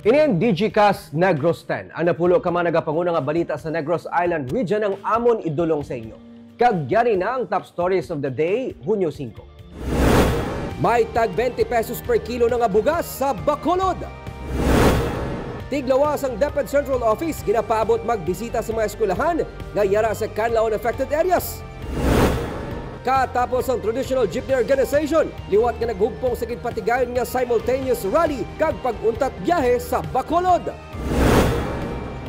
Inin DigiCast Negros 10. Ang napulo ka man nagapanguna nga balita sa Negros Island region ang amon idulong sa inyo. Kagyari na ang top stories of the day, Hunyo 5. May tag 20 pesos per kilo na nga bugas sa Bacolod. Tiglawas ang DepEd Central Office ginapaabot magbisita sa mga eskwelahan nga yara sa Canlaon affected areas. Katapos ang traditional jeepney organization, liwat nga naghugpong sa gidpatigayon nga simultaneous rally kag pag-untat biyahe sa Bacolod.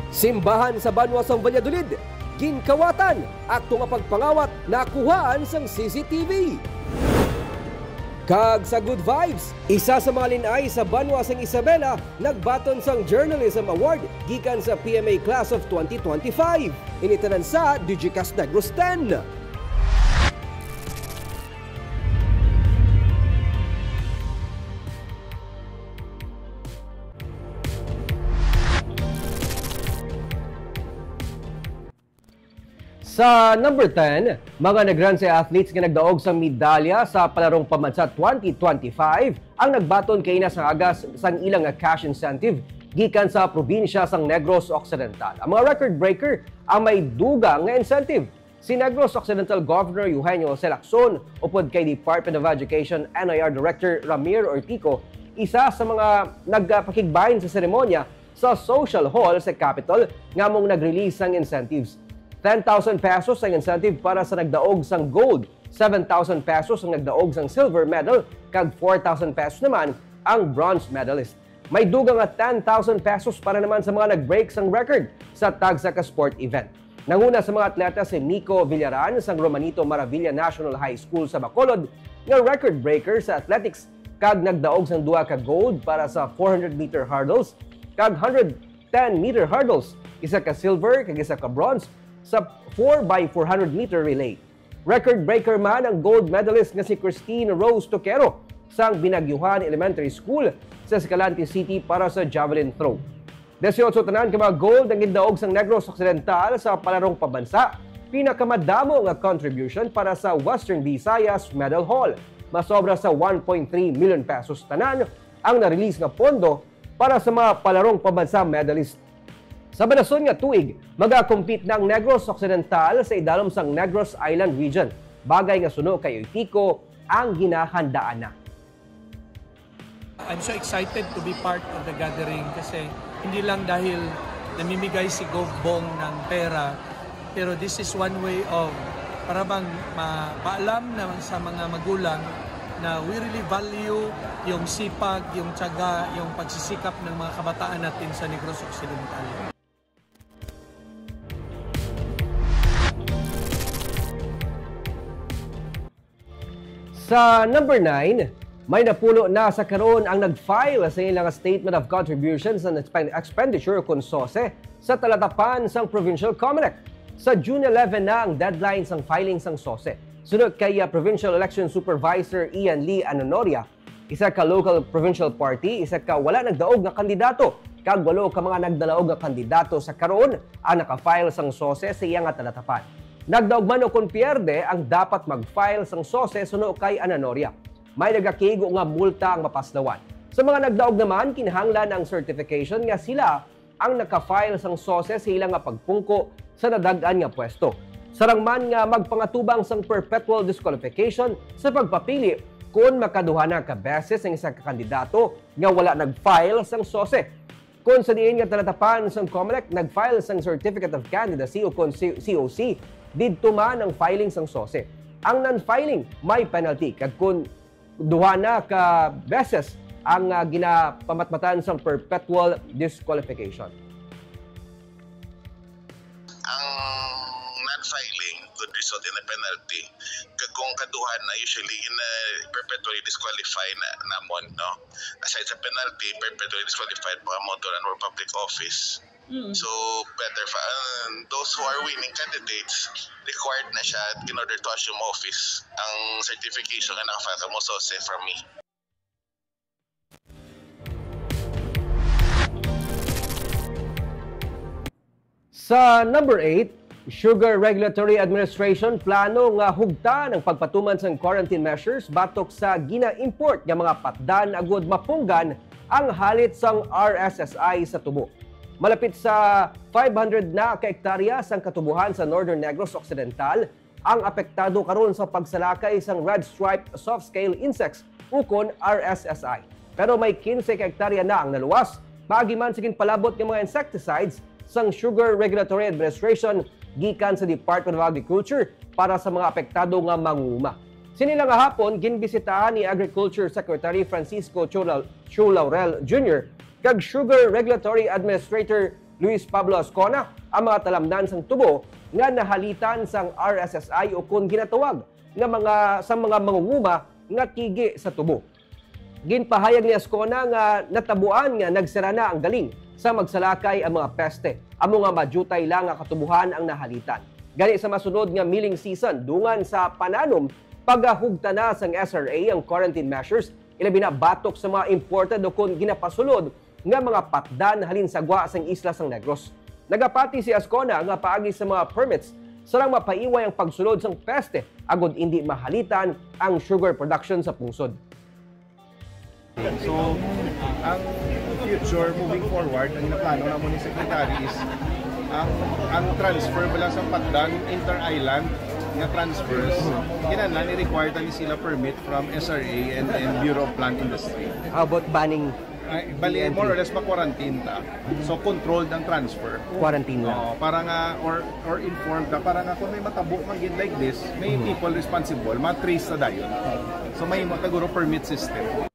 Simbahan sa Banwa sang Valladolid, ginkawatan akto nga pagpangawat nakuhaan sang CCTV. Kag sa Good Vibes, isa sa mga linay sa Banwa sang Isabela nagbaton sang Journalism Award gikan sa PMA Class of 2025. Initanan sa DigiCast Negros 10. Sa number 10, mga nag-Grand athletes nga nagdaog sa medalya sa palarong pambansa 2025 ang nagbaton kay sa agas sang ilang cash incentive gikan sa probinsya sang Negros Occidental. Ang mga record breaker ang may duga nga incentive. Si Negros Occidental Governor Eugenio C. Lacson upod kay Department of Education NIR Director Ramir Ortico, isa sa mga nagpakigbahin sa seremonya sa Social Hall sa Capitol nga mong nag-release ng incentives. 10,000 pesos ang incentive para sa nagdaog sang gold, 7,000 pesos ang nagdaog sang silver medal, kag 4,000 pesos naman ang bronze medalist. May dugang nga 10,000 pesos para naman sa mga nag-break sang record sa Tagsaka Sport event. Nanguna sa mga atleta si Nico Villaran sang Romanito Maravilla National High School sa Bacolod nga record breaker sa athletics kag nagdaog sang duha ka gold para sa 400-meter hurdles kag 110-meter hurdles, isa ka silver kag isa ka bronze sa 4x400-meter relay. Record breaker man ang gold medalist nga si Christine Rose Toquero sang Binagyuhan Elementary School sa Escalante City para sa javelin throw. 18 tanan ka mga gold ang gidaog sang Negros Occidental sa palarong pambansa, pinakamadamo nga contribution para sa Western Visayas Medal Hall. Masobra sa 1.3 million pesos tanan ang na-release nga pondo para sa mga palarong pambansa medalist. Sa banason nga tuig, mag-compete ng Negros Occidental sa idalom sang Negros Island region. Bagay nga suno kay Ortico ang ginahandaan na. I'm so excited to be part of the gathering kasi hindi lang dahil namimigay si Gov Bong ng pera, pero this is one way of para bang mapaalam na sa mga magulang na we really value yung sipag, yung tiyaga, yung pagsisikap ng mga kabataan natin sa Negros Occidental. Sa number 9, may napulo na sa karon ang nag-file sa ilang Statement of Contributions and Expenditure kung SOSE sa talatapan sang Provincial Comelec. Sa June 11 na ang deadline sang filing sang SOSE. Sunod kay Provincial Election Supervisor Ian Lee Anonoria, isa ka local provincial party, isa ka wala nagdaog nga kandidato, kag walo ka mga nagdalaog nga kandidato sa karon ang naka-file sang SOSE sa iyang talatapan. Nagdaog man o kung pierde ang dapat mag-file sang SOSE suno kay Anonoria. May nagakigo nga multa ang mapaslawan. Sa mga nagdaog naman, kinahanglan ang certification nga sila ang naka-file sang SOSE sa ilang nga pagpungko sa nadagan nga pwesto. Sarangman nga magpangatubang sang perpetual disqualification sa pagpapili kung makaduha na ka beses ang isang kandidato nga wala nag-file sang SOSE. Kung sa diin nga talatapan sang COMELEC, nag-file sang Certificate of Candidacy o COC, didto man ang filing sang SOSE. Ang non-filing may penalty kag kung duha na ka beses ang ginapamatmatan sang perpetual disqualification. Ang non-filing could result in a penalty. Kag kung kaduhan na usually perpetually disqualified na namon, no? Aside sa penalty, perpetually disqualified pa mo to run for public office. So better for those who are winning candidates, required na siya in order to assume office ang certification na nakafile mo SOSE from me. Sa number 8, Sugar Regulatory Administration plano nga hugta ng pagpatuman sa quarantine measures batok sa gina-import nga mga patdan agud mapunggan ang halit sang RSSI sa tubo. Malapit sa 500 na kahektarya sang katubuhan sa Northern Negros Occidental ang apektado karon sa pagsalakay sang red stripe soft-scale insects ukon RSSI. Pero may 15 kahektarya na ang naluwas, paagi man sa palabot ng mga insecticides sang Sugar Regulatory Administration gikan sa Department of Agriculture para sa mga apektado nga manguma. Sinila nga hapon, ginbisitahan ni Agriculture Secretary Francisco Chu Laurel Jr. kag Sugar Regulatory Administrator Luis Pablo Ascona ang mga talamnan sang tubo nga nahalitan sang RSSI o kung ginatawag nga mga mangunguma nga tigi sa tubo. Ginpahayag ni Ascona nga natabuan nga nagsira na ang galing sa magsalakay ang mga peste. Amo nga madyutay lang nga katubuhan ang nahalitan. Gani sa masunod nga milling season, dungan sa pananom, pagahugta na sang SRA ang quarantine measures, ilabi na batok sa mga imported o kung ginapasulod nga mga patdan halin sagwa sang isla sang Negros. Nagapati si Ascona nga paagi sa mga permits sarang mapaiway ang pagsulod sang peste agod hindi mahalitan ang sugar production sa pungsod. So, ang future moving forward, ang inaplano na mo ni Secretary is ang transfer bala sa patdan inter-island nga transfers, kinahanglan i-require ni sila permit from SRA and Bureau of Plant Industry. How about banning? Bali, more or less ma-quarantine ta. So, controlled ang transfer. Quarantine lang. Para nga, or informed ta, para nga kung may matabo magin like this, may people responsible, ma-trace sa dayon. So, may mataguro permit system.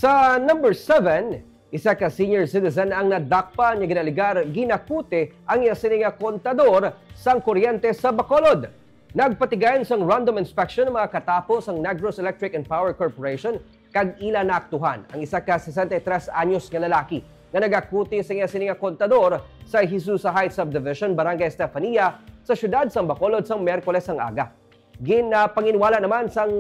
Sa number 7, isa ka senior citizen ang nadakpa niya ginaligar ginakute ang iya sininga kontador sang kuryente sa Bacolod. Nagpatigayon sang random inspection ng mga katapos ang Negros Electric and Power Corporation kag ila naaktuhan ang isa ka 63 anyos nga lalaki nga nagakuti sa iya sininga kontador sa Jesus Heights Subdivision, Barangay Estefania sa syudad sang Bacolod sang Miyerkules ang aga. Ginpanginwala naman sang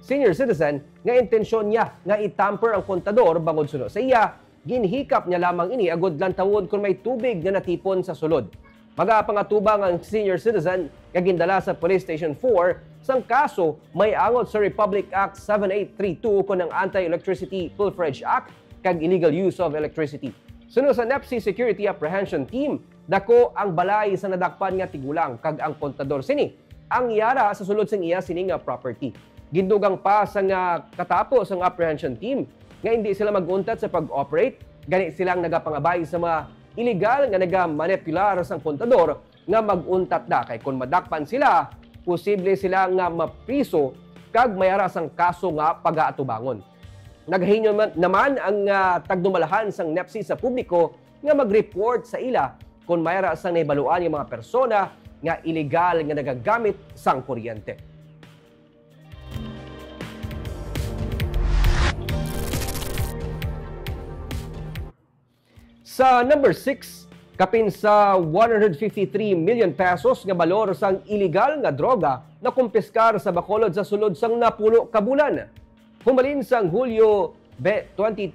senior citizen nga intensyon niya nga itamper ang kontador bangod suno sa iya, ginhikap niya lamang ini agod lang tawod kung may tubig na natipon sa sulod. Magapangatubang ang senior citizen nga gindala sa Police Station 4 sang kaso may angot sa Republic Act 7832 kon ang Anti-Electricity Pilferage Act kag illegal use of electricity. Suno sa NEPC Security Apprehension Team, dako ang balay sa nadakpan nga tigulang kag ang kontador sini ang yara sa sulod sang iya sini nga property. Gindugang pa sa katapos ang apprehension team nga hindi sila mag-untat sa pag-operate, gani silang nagapangabay sa mga illegal nga nagamanipular sang kontador nga mag-untat na kay kung madakpan sila, posible sila nga mapriso kag mayara sang kaso nga pag-aatubangon. Naghinyo naman ang tagdumalahan sang NEPC sa publiko nga mag-report sa ila kung mayara sang naibaluan yung mga persona nga illegal nga nagagamit sang kuryente. Sa number 6, kapin sa 153 million pesos nga balor sang illegal nga droga na kumpiskar sa Bacolod sa sulod sang napulo ka bulan. Humalin sang Hulyo 23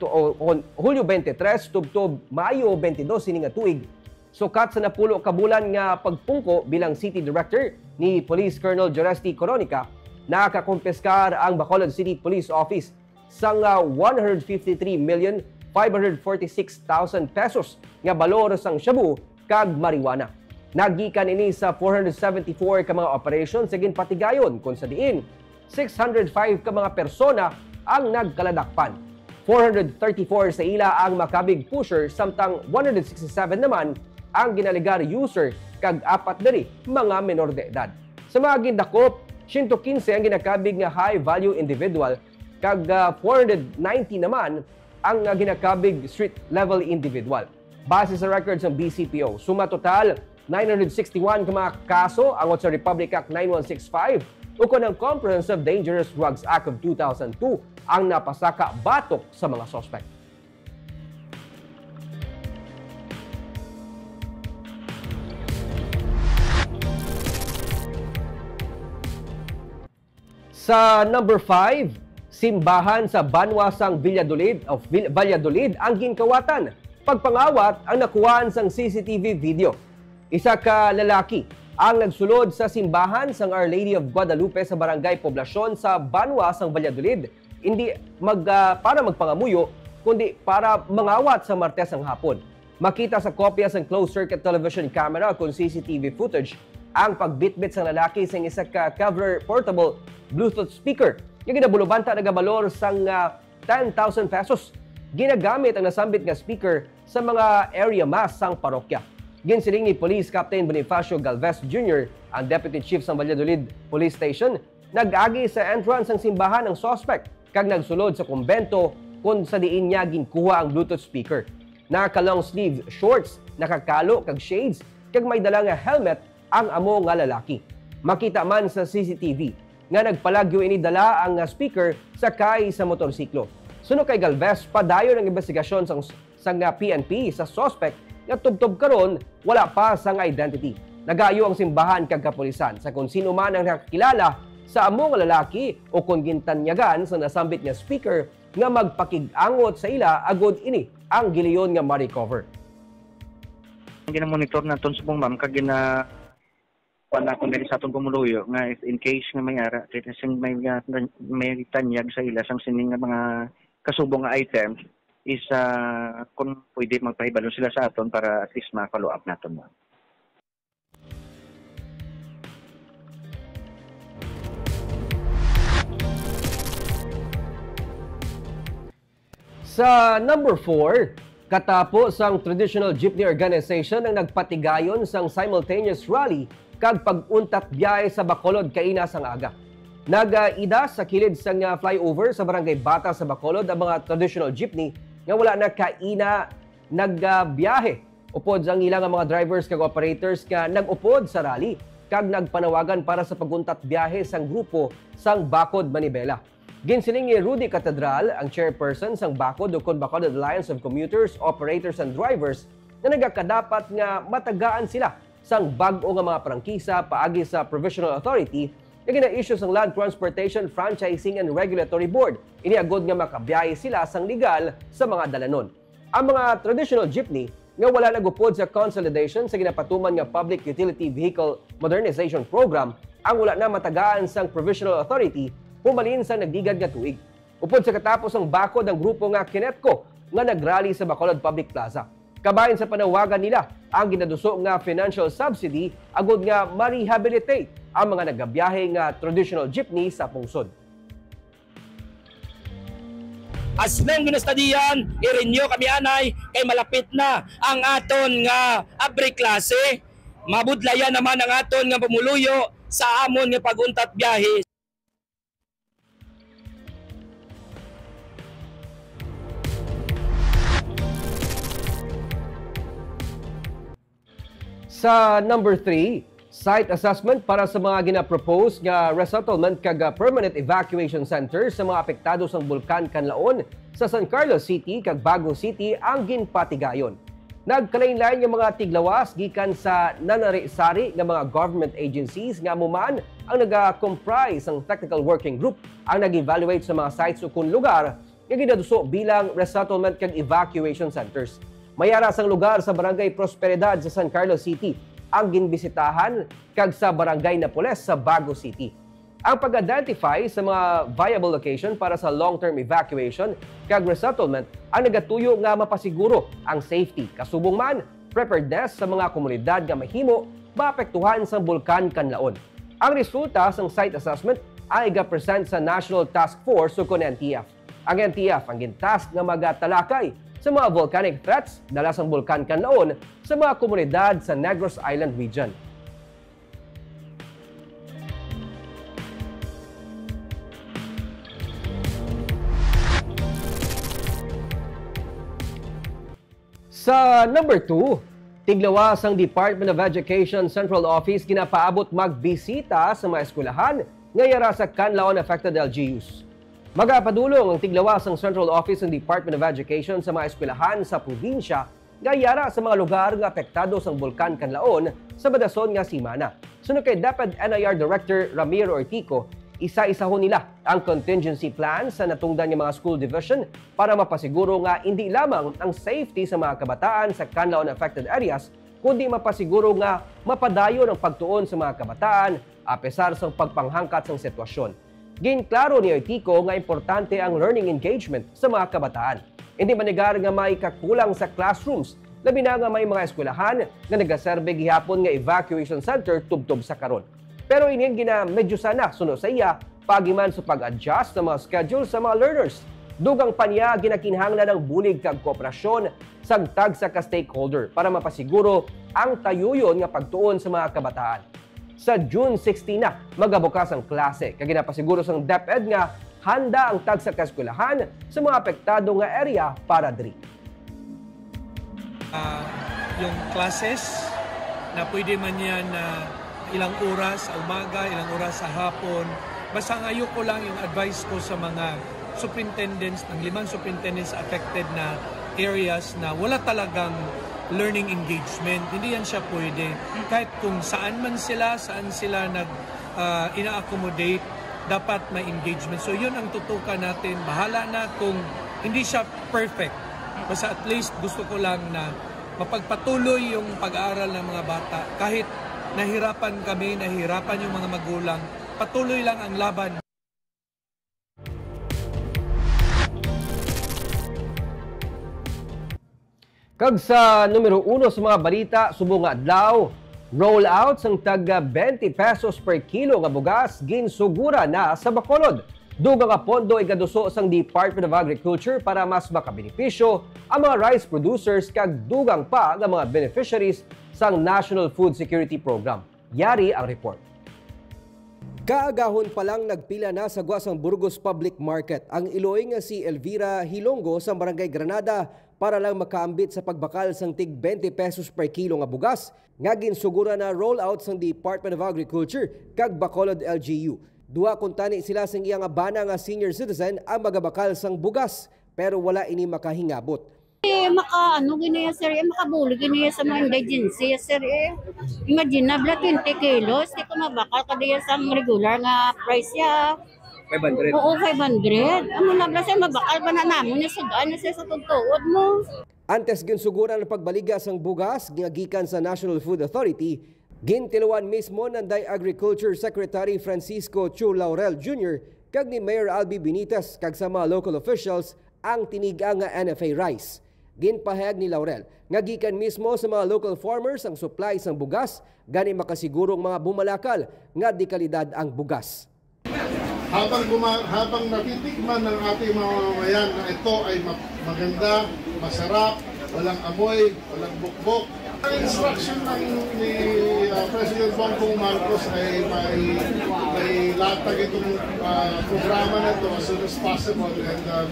tubtob Mayo 22 sini nga tuig. Sukat sa napulo ka bulan nga pagpungko bilang City Director ni Police Colonel Joresti Coronica, nakakumpiskar ang Bacolod City Police Office sang 153,546,000 pesos nga balor sang shabu kag marijuana. Nagikan ini sa 474 ka mga operations sa ginpatigayon kung sa diin 605 ka mga persona ang nagkaladakpan. 434 sa ila ang makabig pusher samtang 167 naman ang ginaligar user kag apat diri mga menor de edad. Sa mga gindakop, 115 ang ginakabig nga high value individual kag 490 naman ang ginakabig street-level individual. Base sa records ng BCPO, suma total 961 ka mga kaso angot sa Republic Act 9165 ukon ang Comprehensive Dangerous Drugs Act of 2002 ang napasaka batok sa mga suspect. Sa number 5, simbahan sa Banwasang Valladolid ang ginkawatan. Pagpangawat ang nakuhaan sang CCTV video. Isa ka lalaki ang nagsulod sa simbahan sang Our Lady of Guadalupe sa Barangay Poblasyon sa Banwa, sang Valladolid. Hindi para magpangamuyo, kundi para mangawat sa Martes ang hapon. Makita sa kopya sa closed-circuit television camera kung CCTV footage ang pagbitbit sa lalaki sa isa ka Kevlar portable Bluetooth speaker. Yung ginabulubanta nagabalor sang 10,000 pesos. Ginagamit ang nasambit nga speaker sa mga area mass sang parokya. Ginsiling ni Police Captain Bonifacio Galvez Jr., ang Deputy Chief sa Valladolid Police Station, nag-agi sa entrance ng simbahan ng suspect kag nagsulod sa kumbento kung sa diin niya ginkuha ang Bluetooth speaker. Naka-long sleeve shorts, nakakalo kag shades, kag may dala nga helmet ang amo nga lalaki. Makita man sa CCTV nga nagpalagyo ini dala ang speaker sakay sa motorsiklo. Suno kay Galvez, padayon ang investigasyon sang PNP sa suspect nga tubtob karon wala pa sang identity. Nagayo ang simbahan kag kapulisan sa kung sino man ang nakakilala sa amo nga lalaki o kung gintanyagan sa nasambit nga speaker nga magpakig-angot sa ila agod ini ang giliyon nga ma-recover. Gina-monitor naton sa ma'am kag gina na kung sa atong pumuluyo nga in case nga may ara kasi may tanyag sa ila sang sining nga mga kasubong nga items is kung pwede magpahibalo sila sa aton para at least ma-follow up naton. Sa number 4, katapos ang traditional jeepney organization ang nagpatigayon sang simultaneous rally kag pag-untat biyahe sa Bacolod kaina sang aga. Nag-ida sa kilid sang flyover sa Barangay Bata sa Bacolod ang mga traditional jeepney nga wala na kaina nagbiyahe. Upod ang ilang mga drivers kag operators nga nag-upod sa rally kag nagpanawagan para sa pag-untat biyahe sang grupo sang Bacod Manibela. Ginsiling ni Rudy Catedral, ang chairperson sang Bacod o Bacolod Alliance of Commuters, Operators and Drivers, na nagakadapat nga matagaan sila sang bag-o nga mga prangkisa paagi sa Provisional Authority na gina-issue sang Land Transportation Franchising and Regulatory Board. Iniagod nga makabiyahe sila sang legal sa mga dalanon. Ang mga traditional jeepney nga wala nagupod sa consolidation sa ginapatuman nga Public Utility Vehicle Modernization Program ang wala na matagaan sang Provisional Authority pumalin sa nagdigad nga tuig. Upod sa katapos ang Bacod ang grupo nga Kinetco nga nagrally sa Bacolod Public Plaza. Kabayan sa panawagan nila ang ginaduso nga financial subsidy agod nga ma-rehabilitate ang mga nagabiyahe nga traditional jeepney sa pungsod. As nang ginastadiyan, i-renew kami anay kay malapit na ang aton nga abre klase. Mabudlayan naman ang aton nga pamuluyo sa amon nga paguntat biyahe. Sa number 3, site assessment para sa mga gina-propose nga resettlement kag permanent evacuation center sa mga apektado sa bulkan Kanlaon sa San Carlos City kag Bago City ang ginpatigayon. Nagkalain-lain nga mga tiglawas gikan sa nanari-sari nga mga government agencies nga muman ang naga-comprise ang technical working group ang nag-evaluate sa mga sites o kung lugar nga ginaduso bilang resettlement kag evacuation centers. Mayara sang lugar sa Barangay Prosperidad sa San Carlos City ang ginbisitahan kag sa Barangay Napoles sa Bago City. Ang pag-identify sa mga viable location para sa long-term evacuation kag resettlement ang nagatuyo nga mapasiguro ang safety, kasubong man preparedness sa mga komunidad nga mahimo maapektuhan sa bulkan Kanlaon. Ang resulta sang site assessment ay ga-present sa National Task Force o NTF. Ang NTF ang gintask nga magatalakay sa mga volcanic threats dala sa bulkan Kanlaon sa mga komunidad sa Negros Island region. Sa number 2, tiglawas ang Department of Education Central Office ginapaabot magbisita sa mga eskwelahan ngayara sa Kanlaon affected LGUs. Magapadulong ang tiglawas ng Central Office ng Department of Education sa mga eskwelahan sa probinsya gayara sa mga lugar nga apektado sa bulkan Kanlaon sa Badason nga simana. Sunod kay DepEd NIR Director Ramiro Ortico, isa-isahon nila ang contingency plan sa natungdan ng mga school division para mapasiguro nga hindi lamang ang safety sa mga kabataan sa Kanlaon affected areas kundi mapasiguro nga mapadayon ang pagtuon sa mga kabataan apesar sa pagpanghangkat sa sitwasyon. Ginklaro ni Artico nga importante ang learning engagement sa mga kabataan. Hindi manigar nga may kakulang sa classrooms, labi na nga may mga eskwelahan nga nagaserbe gihapon nga evacuation center tubtob sa karon. Pero ining gina medyo sana suno sa iya pagiman sa pag-adjust ng mga schedule sa mga learners. Dugang pa niya ginakinahanglan ng bulig kag kooperasyon sagtag sa ka-stakeholder para mapasiguro ang tayuyon nga pagtuon sa mga kabataan. Sa June 16 na magabukas ang klase kag ginapasiguro sang DepEd nga handa ang tag sa kaeskwelahan sa mga apektado nga area para diri. Yung classes na pwede man yan na ilang oras sa umaga, ilang oras sa hapon. Basta ngayon ko lang yung advice ko sa mga superintendents, ng 5 superintendents affected na areas na wala talagang learning engagement. Hindi yan siya pwede. Kahit kung saan sila ina-accommodate, dapat may engagement. So yun ang tutukan natin. Bahala na kung hindi siya perfect. Basta at least gusto ko lang na mapagpatuloy yung pag-aaral ng mga bata. Kahit nahirapan kami, nahirapan yung mga magulang, patuloy lang ang laban. Kag sa numero 1 sa mga balita, subong nga adlaw, roll-out sang taga 20 pesos per kilo nga bugas ginsugura na sa Bacolod. Dugang nga pondo igaduso sang Department of Agriculture para mas makabenepisyo ang mga rice producers kag dugang pa nga mga beneficiaries sang National Food Security Program. Yari ang report. Kaagahon pa lang nagpila na sa Guasang Burgos Public Market ang Iloy nga si Elvira Hilongo sa Barangay Granada para lang makaambit sa pagbakal sang tig 20 pesos per kilo nga bugas nga ginsugura na roll-out sang Department of Agriculture kag Bacolod LGU. Duha kuntani sila sang iyang bana nga senior citizen ang magabakal sang bugas pero wala ini makahingabot. Giniya sir, makabuli giniya sa mga indigency sir Imagine na 20 kilos, di ko mabakal kadiya sa regular nga price ya. 500. Oo, 500. Amo na bla sir, mabakal pa na namo ni sudan na sa tugtuod mo. Antes ginsugura ng pagbaliga sang bugas gikan sa National Food Authority, gintiluan mismo ng Agriculture Secretary Francisco Chu Laurel Jr. kag ni Mayor Albi Benitez kag sa mga local officials ang tiniga nga NFA rice. Ginpahayag ni Laurel nga gikan mismo sa mga local farmers ang supply sang bugas gani makasigurong mga bumalakal nga di kalidad ang bugas. Habang natitikman ng ating mga mamamayan na ito ay maganda, masarap, walang amoy, walang bukbok. Ang instruction ni President Bongbong Marcos ay may latag itong programa na ito as soon as possible and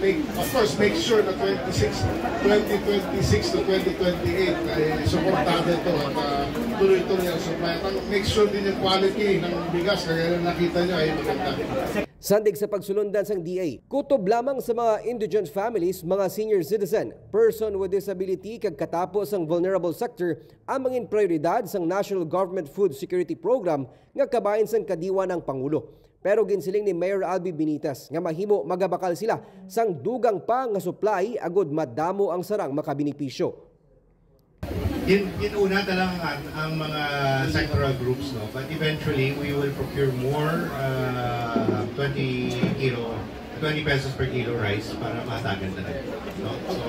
make sure na 2026 to 2028 ay suportado ito at tuloy-tuloy ang supply. Make sure din yung quality ng bigas kaya nakita nyo ay maganda. Sandig sa pagsulundan sang DA, kutob lamang sa mga indigent families, mga senior citizen, person with disability kag katapos ang vulnerable sector ang mga prioridad sang National Government Food Security Program nga kabahin sang kadiwa ng Pangulo. Pero ginsiling ni Mayor Albi Benitez nga mahimo magabakal sila sang dugang pa nga supply agud madamo ang sarang makabinipisyo. Inuna talaga ang mga sectoral groups, no? But eventually we will procure more 20 pesos per kilo rice para matagan talaga, no? So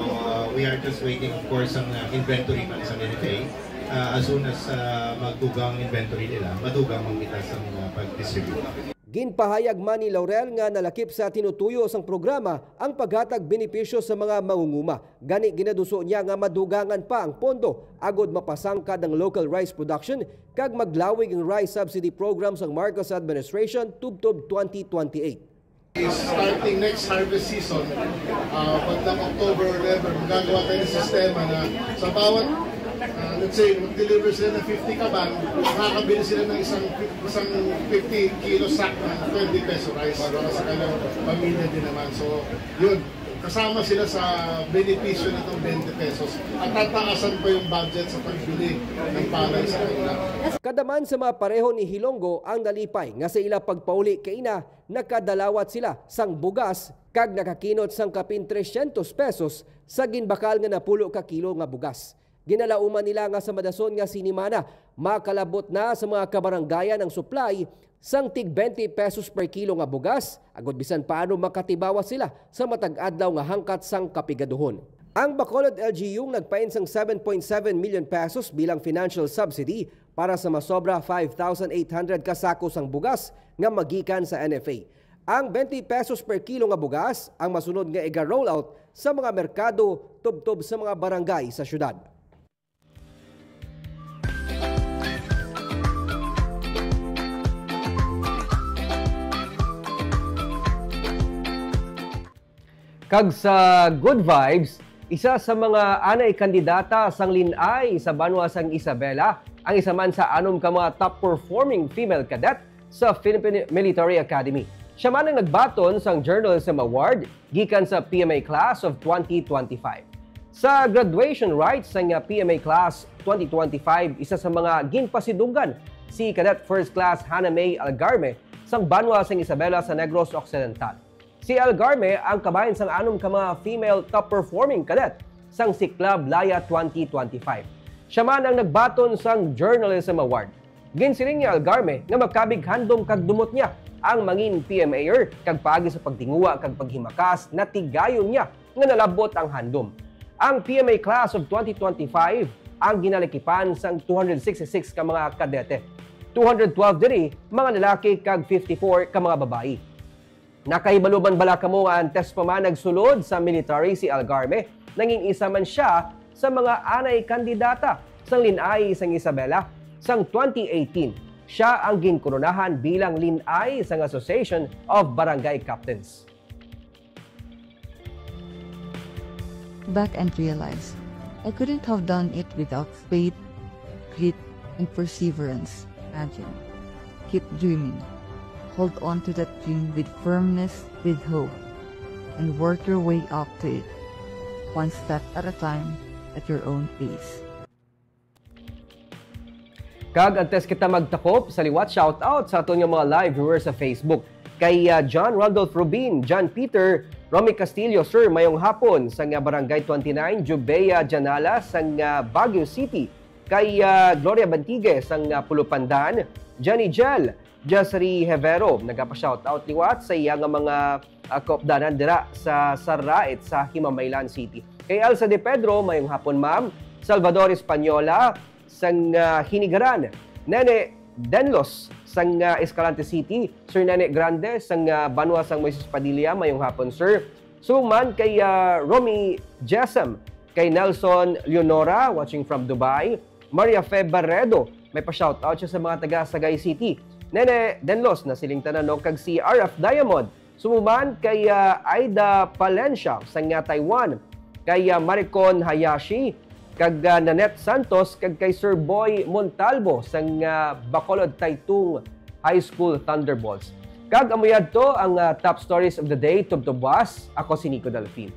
we are just waiting of course ang inventory man sa NFA. As soon as magdugang inventory nila, madugang magkita sa pag-distribute. Ginpahayag man ni Laurel nga nalakip sa tinutuyo sang programa ang paghatag benepisyo sa mga mangunguma. Gani ginaduso niya nga madugangan pa ang pondo agod mapasangkad ang local rice production kag maglawig ang rice subsidy program sang Marcos administration tubtob 2028. Starting next harvest season, pagdang October or November, magagawa tayo ng sistema na sa bawat let's say, mag-deliver sila ng 50 kaban, makakabili sila ng isang 50 kilo sack ng 20 peso rice para sa kanilang pamilya din naman. So, yun, kasama sila sa benepisyo nitong 20 pesos at tataasan pa yung budget sa pagbili ng palay sa kanila. Kadaman sa mga pareho ni Hilongo ang nalipay nga sa ila pagpauli kay ina nakadalawat sila sang bugas kag nakakinot sang kapin 300 pesos sa ginbakal nga napulo ka kilo nga bugas. Ginalauman nila nga sa madason nga sinimana makalabot na sa mga kabaranggayan ang supply sang tig 20 pesos per kilo nga bugas, agod bisan paano makatibawa sila sa matag adlaw nga hangkat sang kapigaduhon. Ang Bacolod LGU nagpain sang 7.7 million pesos bilang financial subsidy para sa masobra 5,800 kasako sang bugas nga magikan sa NFA. Ang 20 pesos per kilo nga bugas ang masunod nga iga-rollout sa mga merkado tubtob sa mga barangay sa syudad. Kag sa Good Vibes, isa sa mga anay kandidata sang linay sa banwa sang Isabela, ang isa man sa anom ka mga top-performing female cadet sa Philippine Military Academy. Siya man ang nagbaton sang Journalism Award gikan sa PMA Class of 2025. Sa graduation rites sang PMA Class 2025, isa sa mga ginpasidugan si Cadet First Class Hannah May Algarme sang banwa sang Isabela sa Negros Occidental. Si Algarme ang kabahin sang anom ka mga female top-performing cadet sang Siklab Laya 2025. Siya man ang nagbaton sang Journalism Award. Ginsiling ni Algarme nga magkabig handom kag dumot niya ang mangin PMAer kag paagi sa pagtinguwa kag paghimakas na tigayon niya nga nalabot ang handom. Ang PMA Class of 2025 ang ginalikipan sang 266 ka mga kadete. 212 diri mga lalaki kag 54 ka mga babae. Nakahibaluban bala kamo ang test pa man nagsulod sa military si Algarme, nanging isa man siya sa mga anay kandidata sang linay sang Isabela sang 2018. Siya ang ginkoronahan bilang linay sang Association of Barangay Captains. Back and realize I couldn't have done it without faith, grit, and perseverance. Imagine. Keep dreaming. Hold on to that dream with firmness, with hope, and work your way up to it, one step at a time, at your own pace. Kag antes kita magtakop sa liwat shoutout sa aton nga mga live viewers sa Facebook. Kay John Randolph Rubin, John Peter, Romy Castillo, Sir, mayong hapon sa Barangay 29, Jubea Janala sa Baguio City. Kay Gloria Bantigue sa Pulupandan, Johnny Gel, Jasri Hevero, nagapa-shoutout liwat sa iya nga mga kaupdanan dira sa Sarait sa Himamaylan City. Kay Elsa De Pedro, mayong hapon ma'am, Salvador Española, sang Hinigaran, Nene Denlos sang Escalante City, Sir Nene Grande sang Banwa sang Moises Padilla, mayong hapon sir. Suman kay Romy Jessam, kay Nelson Leonora watching from Dubai, Maria Fe Barredo, may pa-shoutout siya sa mga taga Sagay City. Nene Denlos na siling tanan kag si RF Diamond. Sumuman kay Aida Palencia sang Taiwan, kay Maricon Hayashi, kag Nanette Santos, kag kay Sir Boy Montalvo sang Bacolod Taytung High School Thunderbolts. Kag amuyad to ang top stories of the day tubtubwas. Ako si Nico Delfin.